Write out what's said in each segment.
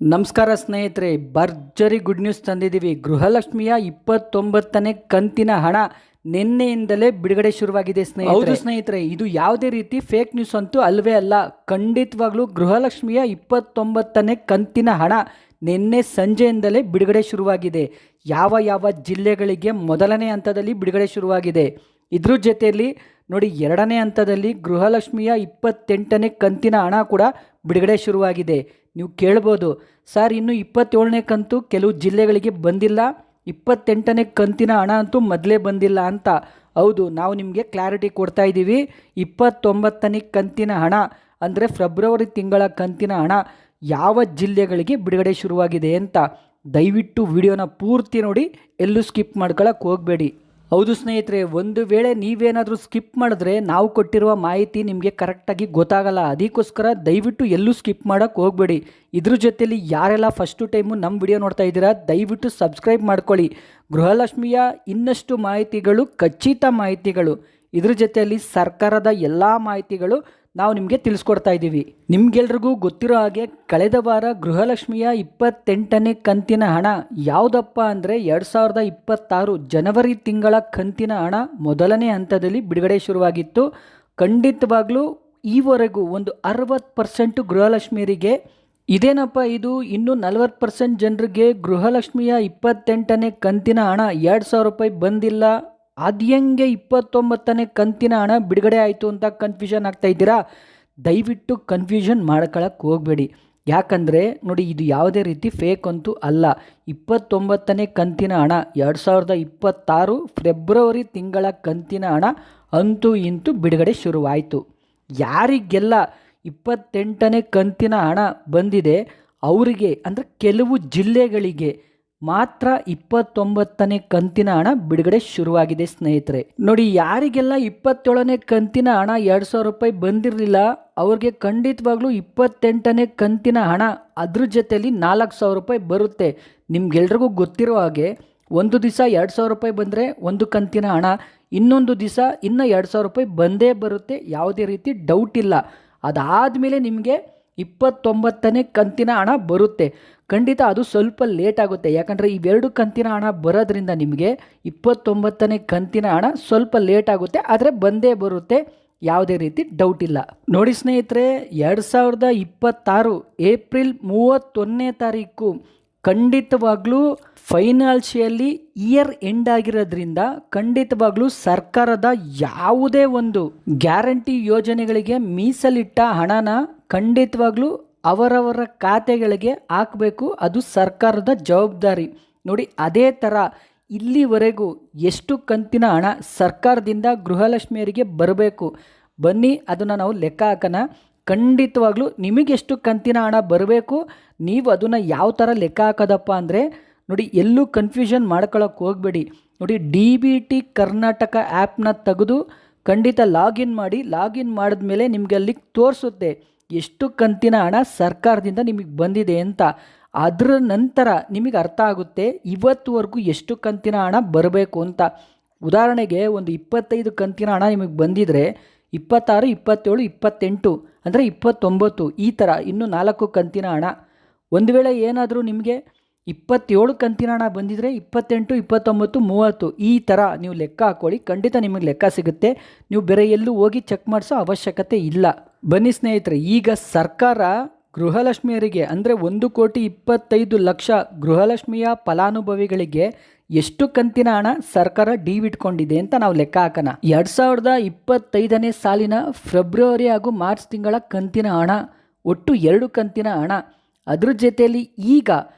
ನಮಸ್ಕಾರ ಸ್ನೇಹಿತರೆ, ಭರ್ಜರಿ ಗುಡ್ ನ್ಯೂಸ್ ತಂದಿದ್ದೀವಿ. ಗೃಹಲಕ್ಷ್ಮಿಯ 29ನೇ ಕಂತಿನ ಹಣ ನಿನ್ನೆಯಿಂದಲೇ ಬಿಡುಗಡೆ ಶುರುವಾಗಿದೆ ಸ್ನೇಹಿತರೆ. ಹೌದು ಸ್ನೇಹಿತರೆ, ಇದು ಯಾವುದೇ ರೀತಿ ಫೇಕ್ ನ್ಯೂಸ್ ಅಂತೂ ಅಲ್ವೇ ಅಲ್ಲ. ಖಂಡಿತವಾಗ್ಲೂ ಗೃಹಲಕ್ಷ್ಮಿಯ 29ನೇ ಕಂತಿನ ಹಣ ನಿನ್ನೆ ಸಂಜೆಯಿಂದಲೇ ಬಿಡುಗಡೆ ಶುರುವಾಗಿದೆ. ಯಾವ ಯಾವ ಜಿಲ್ಲೆಗಳಿಗೆ ಮೊದಲನೇ ಹಂತದಲ್ಲಿ ಬಿಡುಗಡೆ ಶುರುವಾಗಿದೆ. ಇದ್ರ ಜೊತೆಯಲ್ಲಿ ನೋಡಿ, ಎರಡನೇ ಹಂತದಲ್ಲಿ ಗೃಹಲಕ್ಷ್ಮಿಯ 28ನೇ ಕಂತಿನ ಹಣ ಕೂಡ ಬಿಡುಗಡೆ ಶುರುವಾಗಿದೆ. ನೀವು ಕೇಳ್ಬೋದು, ಸರ್ ಇನ್ನು 27ನೇ ಕಂತು ಕೆಲವು ಜಿಲ್ಲೆಗಳಿಗೆ ಬಂದಿಲ್ಲ, 28ನೇ ಕಂತಿನ ಹಣ ಅಂತೂ ಮೊದಲೇ ಬಂದಿಲ್ಲ ಅಂತ. ಹೌದು, ನಾವು ನಿಮಗೆ ಕ್ಲಾರಿಟಿ ಕೊಡ್ತಾ ಇದ್ದೀವಿ. 29ನೇ ಕಂತಿನ ಹಣ ಅಂದರೆ ಫೆಬ್ರವರಿ ತಿಂಗಳ ಕಂತಿನ ಹಣ ಯಾವ ಜಿಲ್ಲೆಗಳಿಗೆ ಬಿಡುಗಡೆ ಶುರುವಾಗಿದೆ ಅಂತ. ದಯವಿಟ್ಟು ವಿಡಿಯೋನ ಪೂರ್ತಿ ನೋಡಿ, ಎಲ್ಲೂ ಸ್ಕಿಪ್ ಮಾಡ್ಕೊಳ್ಳೋಕೆ ಹೋಗಬೇಡಿ. ಹೌದು ಸ್ನೇಹಿತರೆ, ಒಂದು ವೇಳೆ ನೀವೇನಾದರೂ ಸ್ಕಿಪ್ ಮಾಡಿದ್ರೆ ನಾವು ಕೊಟ್ಟಿರುವ ಮಾಹಿತಿ ನಿಮಗೆ ಕರೆಕ್ಟಾಗಿ ಗೊತ್ತಾಗಲ್ಲ. ಅದಕ್ಕೋಸ್ಕರ ದಯವಿಟ್ಟು ಎಲ್ಲೂ ಸ್ಕಿಪ್ ಮಾಡೋಕ್ಕೆ ಹೋಗಬೇಡಿ. ಇದ್ರ ಜೊತೆಯಲ್ಲಿ ಯಾರೆಲ್ಲ ಫಸ್ಟು ಟೈಮು ನಮ್ಮ ವಿಡಿಯೋ ನೋಡ್ತಾ ಇದ್ದೀರಾ, ದಯವಿಟ್ಟು ಸಬ್ಸ್ಕ್ರೈಬ್ ಮಾಡ್ಕೊಳ್ಳಿ. ಗೃಹಲಕ್ಷ್ಮಿಯ ಇನ್ನಷ್ಟು ಮಾಹಿತಿಗಳು, ಖಚಿತ ಮಾಹಿತಿಗಳು, ಇದ್ರ ಜೊತೆಯಲ್ಲಿ ಸರ್ಕಾರದ ಎಲ್ಲ ಮಾಹಿತಿಗಳು ನಾವು ನಿಮಗೆ ತಿಳಿಸ್ಕೊಡ್ತಾ ಇದ್ದೀವಿ. ನಿಮ್ಗೆಲ್ರಿಗೂ ಗೊತ್ತಿರೋ ಹಾಗೆ ಕಳೆದ ವಾರ ಗೃಹಲಕ್ಷ್ಮಿಯ 28ನೇ ಕಂತಿನ ಹಣ ಯಾವುದಪ್ಪ ಅಂದರೆ 2026 ಜನವರಿ ತಿಂಗಳ ಕಂತಿನ ಹಣ ಮೊದಲನೇ ಹಂತದಲ್ಲಿ ಬಿಡುಗಡೆ ಶುರುವಾಗಿತ್ತು. ಖಂಡಿತವಾಗ್ಲೂ ಈವರೆಗೂ ಒಂದು 60% ಗೃಹಲಕ್ಷ್ಮಿಯರಿಗೆ ಇದೇನಪ್ಪ ಇದು ಇನ್ನೂ 40% ಜನರಿಗೆ ಗೃಹಲಕ್ಷ್ಮಿಯ 28ನೇ ಕಂತಿನ ಹಣ 2,000 ರೂಪಾಯಿ ಬಂದಿಲ್ಲ, ಅದು ಹೆಂಗೆ 29ನೇ ಕಂತಿನ ಹಣ ಬಿಡುಗಡೆ ಆಯಿತು ಅಂತ ಕನ್ಫ್ಯೂಷನ್ ಆಗ್ತಾ ಇದ್ದೀರಾ. ದಯವಿಟ್ಟು ಕನ್ಫ್ಯೂಷನ್ ಮಾಡ್ಕೊಳ್ಳೋಕೆ ಹೋಗಬೇಡಿ. ಯಾಕಂದರೆ ನೋಡಿ, ಇದು ಯಾವುದೇ ರೀತಿ ಫೇಕ್ ಅಂತೂ ಅಲ್ಲ. 29ನೇ ಕಂತಿನ ಹಣ 2026 ಫೆಬ್ರವರಿ ತಿಂಗಳ ಕಂತಿನ ಹಣ ಅಂತೂ ಇಂತೂ ಬಿಡುಗಡೆ ಶುರುವಾಯಿತು. ಯಾರಿಗೆಲ್ಲ 28ನೇ ಕಂತಿನ ಹಣ ಬಂದಿದೆ ಅವರಿಗೆ, ಅಂದರೆ ಕೆಲವು ಜಿಲ್ಲೆಗಳಿಗೆ ಮಾತ್ರ 29ನೇ ಕಂತಿನ ಹಣ ಬಿಡುಗಡೆ ಶುರುವಾಗಿದೆ ಸ್ನೇಹಿತರೆ. ನೋಡಿ, ಯಾರಿಗೆಲ್ಲ 27ನೇ ಕಂತಿನ ಹಣ 2,000 ರೂಪಾಯಿ ಬಂದಿರಲಿಲ್ಲ ಅವ್ರಿಗೆ ಖಂಡಿತವಾಗ್ಲೂ 28ನೇ ಕಂತಿನ ಹಣ ಅದ್ರ ಜೊತೆಯಲ್ಲಿ 4,000 ರೂಪಾಯಿ ಬರುತ್ತೆ. ನಿಮ್ಗೆಲ್ರಿಗೂ ಗೊತ್ತಿರೋ ಹಾಗೆ ಒಂದು ದಿವಸ 2,000 ರೂಪಾಯಿ ಬಂದರೆ ಒಂದು ಕಂತಿನ ಹಣ, ಇನ್ನೊಂದು ದಿವಸ ಇನ್ನು 2,000 ರೂಪಾಯಿ ಬಂದೇ ಬರುತ್ತೆ, ಯಾವುದೇ ರೀತಿ ಡೌಟ್ ಇಲ್ಲ. ಅದಾದಮೇಲೆ ನಿಮಗೆ 29ನೇ ಕಂತಿನ ಹಣ ಬರುತ್ತೆ. ಖಂಡಿತ ಅದು ಸ್ವಲ್ಪ ಲೇಟ್ ಆಗುತ್ತೆ, ಯಾಕಂದರೆ ಇವೆರಡು ಕಂತಿನ ಹಣ ಬರೋದ್ರಿಂದ ನಿಮಗೆ 29ನೇ ಕಂತಿನ ಹಣ ಸ್ವಲ್ಪ ಲೇಟ್ ಆಗುತ್ತೆ, ಆದರೆ ಬಂದೇ ಬರುತ್ತೆ, ಯಾವುದೇ ರೀತಿ ಡೌಟ್ ಇಲ್ಲ. ನೋಡಿ ಸ್ನೇಹಿತರೆ, 2026 ಏಪ್ರಿಲ್ 31ನೇ ತಾರೀಕು ಖಂಡಿತವಾಗ್ಲೂ ಫೈನಾನ್ಷಿಯಲಿ ಇಯರ್ ಎಂಡ್ ಆಗಿರೋದ್ರಿಂದ ಖಂಡಿತವಾಗ್ಲೂ ಸರ್ಕಾರದ ಯಾವುದೇ ಒಂದು ಗ್ಯಾರಂಟಿ ಯೋಜನೆಗಳಿಗೆ ಮೀಸಲಿಟ್ಟ ಹಣನ ಖಂಡಿತವಾಗ್ಲೂ ಅವರವರ ಖಾತೆಗಳಿಗೆ ಹಾಕಬೇಕು. ಅದು ಸರ್ಕಾರದ ಜವಾಬ್ದಾರಿ. ನೋಡಿ, ಅದೇ ಥರ ಇಲ್ಲಿವರೆಗೂ ಎಷ್ಟು ಕಂತಿನ ಹಣ ಸರ್ಕಾರದಿಂದ ಗೃಹಲಕ್ಷ್ಮಿಯರಿಗೆ ಬರಬೇಕು, ಬನ್ನಿ ಅದನ್ನು ನಾವು ಲೆಕ್ಕ ಹಾಕೋಣ. ಖಂಡಿತವಾಗ್ಲೂ ನಿಮಗೆಷ್ಟು ಕಂತಿನ ಹಣ ಬರಬೇಕು, ನೀವು ಅದನ್ನು ಯಾವ ಥರ ಲೆಕ್ಕ ಹಾಕೋದಪ್ಪ ಅಂದರೆ ನೋಡಿ, ಎಲ್ಲೂ ಕನ್ಫ್ಯೂಷನ್ ಮಾಡ್ಕೊಳ್ಳೋಕೆ ಹೋಗಬೇಡಿ. ನೋಡಿ, DBT ಕರ್ನಾಟಕ ಆ್ಯಪ್ನ ತೆಗೆದು ಖಂಡಿತ ಲಾಗಿನ್ ಮಾಡಿ. ಲಾಗಿನ್ ಮಾಡಿದ್ಮೇಲೆ ನಿಮಗೆ ಅಲ್ಲಿ ತೋರಿಸುತ್ತೆ ಎಷ್ಟು ಕಂತಿನ ಹಣ ಸರ್ಕಾರದಿಂದ ನಿಮಗೆ ಬಂದಿದೆ ಅಂತ. ಅದರ ನಂತರ ನಿಮಗೆ ಅರ್ಥ ಆಗುತ್ತೆ ಇವತ್ತುವರೆಗೂ ಎಷ್ಟು ಕಂತಿನ ಹಣ ಬರಬೇಕು ಅಂತ. ಉದಾಹರಣೆಗೆ ಒಂದು 25 ಕಂತಿನ ಹಣ ನಿಮಗೆ ಬಂದಿದ್ರೆ 26, 27, 28 ಅಂದರೆ 29 ಈ ಥರ ಇನ್ನೂ 4 ಕಂತಿನ ಹಣ. ಒಂದು ವೇಳೆ ಏನಾದರೂ ನಿಮಗೆ 27 ಕಂತಿನ ಹಣ ಬಂದಿದ್ರೆ 28, 29, 30 ಈ ಥರ ನೀವು ಲೆಕ್ಕ ಹಾಕ್ಕೊಳ್ಳಿ. ಖಂಡಿತ ನಿಮಗೆ ಲೆಕ್ಕ ಸಿಗುತ್ತೆ. ನೀವು ಬೇರೆ ಎಲ್ಲೂ ಹೋಗಿ ಚೆಕ್ ಮಾಡಿಸೋ ಅವಶ್ಯಕತೆ ಇಲ್ಲ. ಬನ್ನಿ ಸ್ನೇಹಿತರೆ, ಈಗ ಸರ್ಕಾರ ಗೃಹಲಕ್ಷ್ಮಿಯರಿಗೆ ಅಂದರೆ 1,25,00,000 ಗೃಹಲಕ್ಷ್ಮಿಯ ಫಲಾನುಭವಿಗಳಿಗೆ ಎಷ್ಟು ಕಂತಿನ ಹಣ ಸರ್ಕಾರ ಇಟ್ಕೊಂಡಿದೆ ಅಂತ ನಾವು ಲೆಕ್ಕ ಹಾಕೋಣ. 2025ನೇ ಸಾಲಿನ ಫೆಬ್ರವರಿ ಹಾಗೂ ಮಾರ್ಚ್ ತಿಂಗಳ ಕಂತಿನ ಹಣ ಒಟ್ಟು 2 ಕಂತಿನ ಹಣ. ಅದ್ರ ಜೊತೆಯಲ್ಲಿ ಈಗ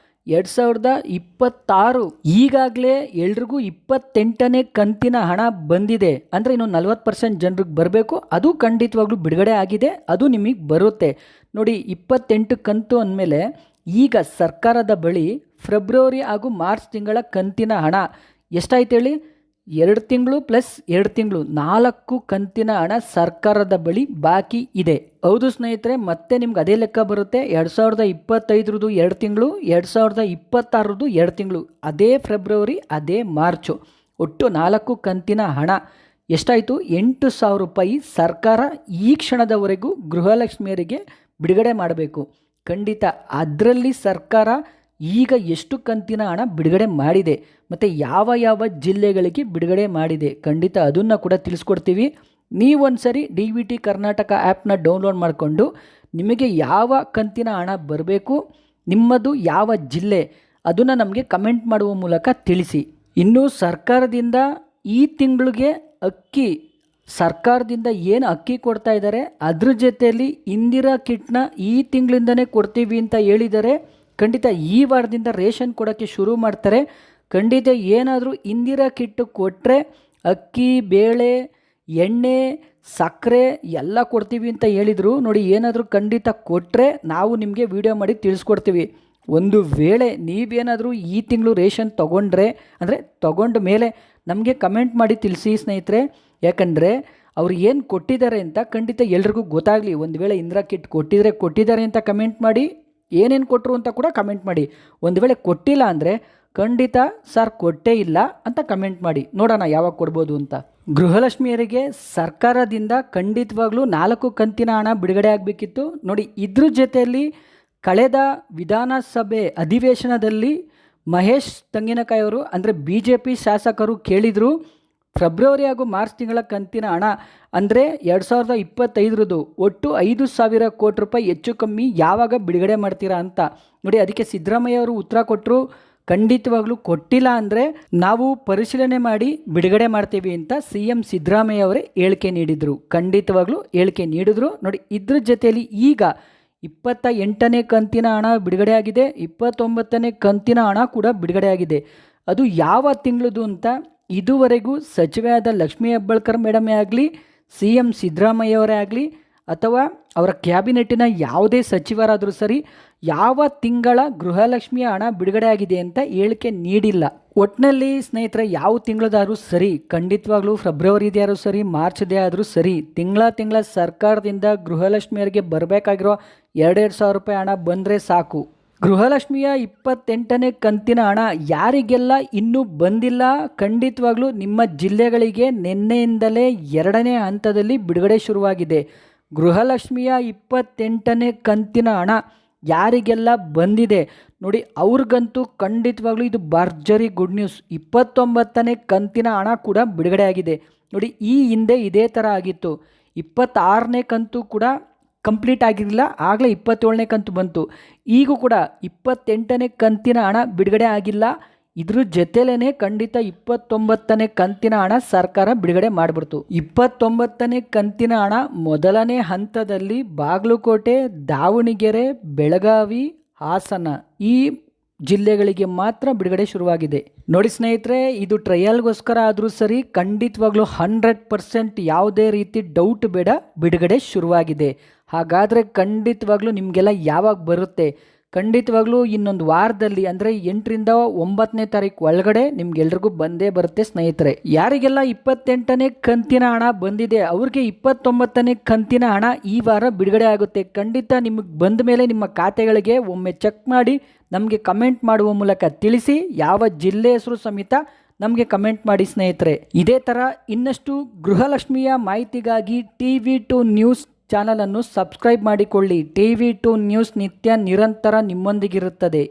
2026 ಈಗಾಗಲೇ ಎಲ್ರಿಗೂ 28ನೇ ಕಂತಿನ ಹಣ ಬಂದಿದೆ. ಅಂದರೆ ಇನ್ನು 40% ಜನರಿಗೆ ಬರಬೇಕು, ಅದು ಖಂಡಿತವಾಗ್ಲೂ ಬಿಡುಗಡೆ ಆಗಿದೆ, ಅದು ನಿಮಗೆ ಬರುತ್ತೆ. ನೋಡಿ, 28 ಕಂತು ಅಂದಮೇಲೆ ಈಗ ಸರ್ಕಾರದ ಬಳಿ ಫೆಬ್ರವರಿ ಹಾಗೂ ಮಾರ್ಚ್ ತಿಂಗಳ ಕಂತಿನ ಹಣ ಎಷ್ಟಾಯ್ತು ಹೇಳಿ? 2 ತಿಂಗಳು ಪ್ಲಸ್ 2 ತಿಂಗಳು 4 ಕಂತಿನ ಹಣ ಸರ್ಕಾರದ ಬಳಿ ಬಾಕಿ ಇದೆ. ಹೌದು ಸ್ನೇಹಿತರೆ, ಮತ್ತೆ ನಿಮ್ಗೆ ಅದೇ ಲೆಕ್ಕ ಬರುತ್ತೆ. 2025 2 ತಿಂಗಳು, 2026 2 ತಿಂಗಳು, ಅದೇ ಫೆಬ್ರವರಿ ಅದೇ ಮಾರ್ಚು, ಒಟ್ಟು 4 ಕಂತಿನ ಹಣ ಎಷ್ಟಾಯಿತು? 8,000 ರೂಪಾಯಿ ಸರ್ಕಾರ ಈ ಕ್ಷಣದವರೆಗೂ ಗೃಹಲಕ್ಷ್ಮಿಯರಿಗೆ ಬಿಡುಗಡೆ ಮಾಡಬೇಕು. ಖಂಡಿತ ಅದರಲ್ಲಿ ಸರ್ಕಾರ ಈಗ ಎಷ್ಟು ಕಂತಿನ ಹಣ ಬಿಡುಗಡೆ ಮಾಡಿದೆ ಮತ್ತು ಯಾವ ಯಾವ ಜಿಲ್ಲೆಗಳಿಗೆ ಬಿಡುಗಡೆ ಮಾಡಿದೆ ಖಂಡಿತ ಅದನ್ನು ಕೂಡ ತಿಳಿಸ್ಕೊಡ್ತೀವಿ. ನೀವೊಂದ್ಸರಿ DBT ಕರ್ನಾಟಕ ಆ್ಯಪ್ನ ಡೌನ್ಲೋಡ್ ಮಾಡಿಕೊಂಡು ನಿಮಗೆ ಯಾವ ಕಂತಿನ ಹಣ ಬರಬೇಕು, ನಿಮ್ಮದು ಯಾವ ಜಿಲ್ಲೆ ಅದನ್ನು ನಮಗೆ ಕಮೆಂಟ್ ಮಾಡುವ ಮೂಲಕ ತಿಳಿಸಿ. ಇನ್ನು ಸರ್ಕಾರದಿಂದ ಈ ತಿಂಗಳಿಗೆ ಸರ್ಕಾರದಿಂದ ಏನು ಅಕ್ಕಿ ಕೊಡ್ತಾ ಇದ್ದಾರೆ ಅದ್ರ ಜೊತೆಯಲ್ಲಿ ಇಂದಿರಾ ಕಿಟ್ನ ಈ ತಿಂಗಳಿಂದನೇ ಕೊಡ್ತೀವಿ ಅಂತ ಹೇಳಿದ್ದಾರೆ. ಖಂಡಿತ ಈ ವಾರದಿಂದ ರೇಷನ್ ಕೊಡೋಕ್ಕೆ ಶುರು ಮಾಡ್ತಾರೆ. ಖಂಡಿತ ಏನಾದರೂ ಇಂದಿರಾ ಕಿಟ್ ಕೊಟ್ಟರೆ ಅಕ್ಕಿ, ಬೇಳೆ, ಎಣ್ಣೆ, ಸಕ್ಕರೆ ಎಲ್ಲ ಕೊಡ್ತೀವಿ ಅಂತ ಹೇಳಿದರು. ನೋಡಿ, ಏನಾದರೂ ಖಂಡಿತ ಕೊಟ್ಟರೆ ನಾವು ನಿಮಗೆ ವಿಡಿಯೋ ಮಾಡಿ ತಿಳಿಸ್ಕೊಡ್ತೀವಿ. ಒಂದು ವೇಳೆ ನೀವೇನಾದರೂ ಈ ತಿಂಗಳು ರೇಷನ್ ತೊಗೊಂಡ್ರೆ ಅಂದರೆ ತೊಗೊಂಡ ಮೇಲೆ ನಮಗೆ ಕಮೆಂಟ್ ಮಾಡಿ ತಿಳಿಸಿ ಸ್ನೇಹಿತರೆ. ಯಾಕಂದರೆ ಅವ್ರು ಏನು ಕೊಟ್ಟಿದ್ದಾರೆ ಅಂತ ಖಂಡಿತ ಎಲ್ರಿಗೂ ಗೊತ್ತಾಗಲಿ. ಒಂದು ವೇಳೆ ಇಂದಿರಾ ಕಿಟ್ ಕೊಟ್ಟಿದ್ದಾರೆ ಅಂತ ಕಮೆಂಟ್ ಮಾಡಿ, ಏನೇನು ಕೊಟ್ಟರು ಅಂತ ಕೂಡ ಕಮೆಂಟ್ ಮಾಡಿ. ಒಂದು ವೇಳೆ ಕೊಟ್ಟಿಲ್ಲ ಅಂದರೆ ಖಂಡಿತ ಸರ್ ಕೊಟ್ಟೇ ಇಲ್ಲ ಅಂತ ಕಮೆಂಟ್ ಮಾಡಿ, ನೋಡೋಣ ಯಾವಾಗ ಕೊಡ್ಬೋದು ಅಂತ. ಗೃಹಲಕ್ಷ್ಮಿಯರಿಗೆ ಸರ್ಕಾರದಿಂದ ಖಂಡಿತವಾಗ್ಲೂ 4 ಕಂತಿನ ಹಣ ಬಿಡುಗಡೆ ಆಗಬೇಕಿತ್ತು. ನೋಡಿ, ಇದ್ರ ಜೊತೆಯಲ್ಲಿ ಕಳೆದ ವಿಧಾನಸಭೆ ಅಧಿವೇಶನದಲ್ಲಿ ಮಹೇಶ್ ತೆಂಗಿನಕಾಯಿ ಅವರು ಅಂದರೆ BJP ಶಾಸಕರು ಕೇಳಿದರು, ಫೆಬ್ರವರಿ ಹಾಗೂ ಮಾರ್ಚ್ ತಿಂಗಳ ಕಂತಿನ ಹಣ ಅಂದರೆ 2025ರದು ಒಟ್ಟು 5,000 ಕೋಟಿ ರೂಪಾಯಿ ಹೆಚ್ಚು ಕಮ್ಮಿ ಯಾವಾಗ ಬಿಡುಗಡೆ ಮಾಡ್ತೀರಾ ಅಂತ. ನೋಡಿ, ಅದಕ್ಕೆ ಸಿದ್ದರಾಮಯ್ಯ ಅವರು ಉತ್ತರ ಕೊಟ್ಟರು, ಖಂಡಿತವಾಗ್ಲೂ ಕೊಟ್ಟಿಲ್ಲ ಅಂದರೆ ನಾವು ಪರಿಶೀಲನೆ ಮಾಡಿ ಬಿಡುಗಡೆ ಮಾಡ್ತೀವಿ ಅಂತ CM ಸಿದ್ದರಾಮಯ್ಯ ಅವರೇ ಹೇಳಿಕೆ ನೀಡಿದರು. ಖಂಡಿತವಾಗ್ಲೂ ಹೇಳಿಕೆ ನೀಡಿದ್ರು. ನೋಡಿ, ಇದ್ರ ಜೊತೆಯಲ್ಲಿ ಈಗ 28ನೇ ಕಂತಿನ ಹಣ ಬಿಡುಗಡೆ ಆಗಿದೆ, 29ನೇ ಕಂತಿನ ಹಣ ಕೂಡ ಬಿಡುಗಡೆ ಆಗಿದೆ. ಅದು ಯಾವ ತಿಂಗಳದು ಅಂತ ಇದುವರೆಗೂ ಸಚಿವೆಯಾದ ಲಕ್ಷ್ಮೀ ಹೆಬ್ಬಾಳ್ಕರ್ ಮೇಡಮೇ ಆಗಲಿ, CM ಸಿದ್ದರಾಮಯ್ಯ ಅವರೇ ಆಗಲಿ ಅಥವಾ ಅವರ ಕ್ಯಾಬಿನೆಟ್ಟಿನ ಯಾವುದೇ ಸಚಿವರಾದರೂ ಸರಿ ಯಾವ ತಿಂಗಳ ಗೃಹಲಕ್ಷ್ಮಿಯ ಹಣ ಬಿಡುಗಡೆ ಆಗಿದೆ ಅಂತ ಹೇಳಿಕೆ ನೀಡಿಲ್ಲ. ಒಟ್ಟಿನಲ್ಲಿ ಸ್ನೇಹಿತರೆ, ಯಾವ ತಿಂಗಳದಾದರೂ ಸರಿ, ಖಂಡಿತವಾಗ್ಲೂ ಫೆಬ್ರವರಿದೇ ಆದರೂ ಸರಿ, ಮಾರ್ಚ್ದೇ ಆದರೂ ಸರಿ, ತಿಂಗಳ ಸರ್ಕಾರದಿಂದ ಗೃಹಲಕ್ಷ್ಮಿಯರಿಗೆ ಬರಬೇಕಾಗಿರೋ 2,000 ರೂಪಾಯಿ ಹಣ ಬಂದರೆ ಸಾಕು. ಗೃಹಲಕ್ಷ್ಮಿಯ 28ನೇ ಕಂತಿನ ಹಣ ಯಾರಿಗೆಲ್ಲ ಇನ್ನೂ ಬಂದಿಲ್ಲ, ಖಂಡಿತವಾಗ್ಲೂ ನಿಮ್ಮ ಜಿಲ್ಲೆಗಳಿಗೆ ನಿನ್ನೆಯಿಂದಲೇ 2ನೇ ಹಂತದಲ್ಲಿ ಬಿಡುಗಡೆ ಶುರುವಾಗಿದೆ. ಗೃಹಲಕ್ಷ್ಮಿಯ 28ನೇ ಕಂತಿನ ಹಣ ಯಾರಿಗೆಲ್ಲ ಬಂದಿದೆ ನೋಡಿ, ಅವ್ರಿಗಂತೂ ಖಂಡಿತವಾಗ್ಲೂ ಇದು ಭರ್ಜರಿ ಗುಡ್ ನ್ಯೂಸ್. 29ನೇ ಕಂತಿನ ಹಣ ಕೂಡ ಬಿಡುಗಡೆ ಆಗಿದೆ. ನೋಡಿ, ಈ ಹಿಂದೆ ಇದೇ ಥರ ಆಗಿತ್ತು. 26ನೇ ಕಂತು ಕೂಡ ಕಂಪ್ಲೀಟ್ ಆಗಿರಲಿಲ್ಲ, ಆಗಲೇ 27ನೇ ಕಂತು ಬಂತು. ಈಗೂ ಕೂಡ 28ನೇ ಕಂತಿನ ಹಣ ಬಿಡುಗಡೆ ಆಗಿಲ್ಲ. ಇದ್ರ ಜೊತೆಲೇ ಖಂಡಿತ 29ನೇ ಕಂತಿನ ಹಣ ಸರ್ಕಾರ ಬಿಡುಗಡೆ ಮಾಡಿಬಿಡ್ತು. 29ನೇ ಕಂತಿನ ಹಣ ಮೊದಲನೇ ಹಂತದಲ್ಲಿ ಬಾಗಲಕೋಟೆ, ದಾವಣಗೆರೆ, ಬೆಳಗಾವಿ, ಹಾಸನ ಈ ಜಿಲ್ಲೆಗಳಿಗೆ ಮಾತ್ರ ಬಿಡುಗಡೆ ಶುರುವಾಗಿದೆ. ನೋಡಿ ಸ್ನೇಹಿತರೆ, ಇದು ಟ್ರಯಲ್ಗೋಸ್ಕರ ಆದರೂ ಸರಿ, ಖಂಡಿತವಾಗ್ಲೂ 100% ಯಾವುದೇ ರೀತಿ ಡೌಟ್ ಬೇಡ, ಬಿಡುಗಡೆ ಶುರುವಾಗಿದೆ. ಹಾಗಾದರೆ ಖಂಡಿತವಾಗ್ಲೂ ನಿಮಗೆಲ್ಲ ಯಾವಾಗ ಬರುತ್ತೆ? ಖಂಡಿತವಾಗ್ಲೂ ಇನ್ನೊಂದು ವಾರದಲ್ಲಿ ಅಂದರೆ 8ರಿಂದ 9ನೇ ತಾರೀಕು ಒಳಗಡೆ ನಿಮ್ಗೆಲ್ರಿಗೂ ಬಂದೇ ಬರುತ್ತೆ ಸ್ನೇಹಿತರೆ. ಯಾರಿಗೆಲ್ಲ 28ನೇ ಕಂತಿನ ಹಣ ಬಂದಿದೆ ಅವ್ರಿಗೆ 29ನೇ ಕಂತಿನ ಹಣ ಈ ವಾರ ಬಿಡುಗಡೆ ಆಗುತ್ತೆ. ಖಂಡಿತ ನಿಮಗೆ ಬಂದ ಮೇಲೆ ನಿಮ್ಮ ಖಾತೆಗಳಿಗೆ ಒಮ್ಮೆ ಚೆಕ್ ಮಾಡಿ ನಮಗೆ ಕಮೆಂಟ್ ಮಾಡುವ ಮೂಲಕ ತಿಳಿಸಿ. ಯಾವ ಜಿಲ್ಲೆ ಹೆಸರು ಸಮೇತ ನಮಗೆ ಕಮೆಂಟ್ ಮಾಡಿ ಸ್ನೇಹಿತರೆ. ಇದೇ ಥರ ಇನ್ನಷ್ಟು ಗೃಹಲಕ್ಷ್ಮಿಯ ಮಾಹಿತಿಗಾಗಿ TV2 ನ್ಯೂಸ್ ಚಾನಲನ್ನು ಸಬ್ಸ್ಕ್ರೈಬ್ ಮಾಡಿಕೊಳ್ಳಿ. TV2 ನ್ಯೂಸ್ ನಿತ್ಯ ನಿರಂತರ ನಿಮ್ಮೊಂದಿಗಿರುತ್ತದೆ.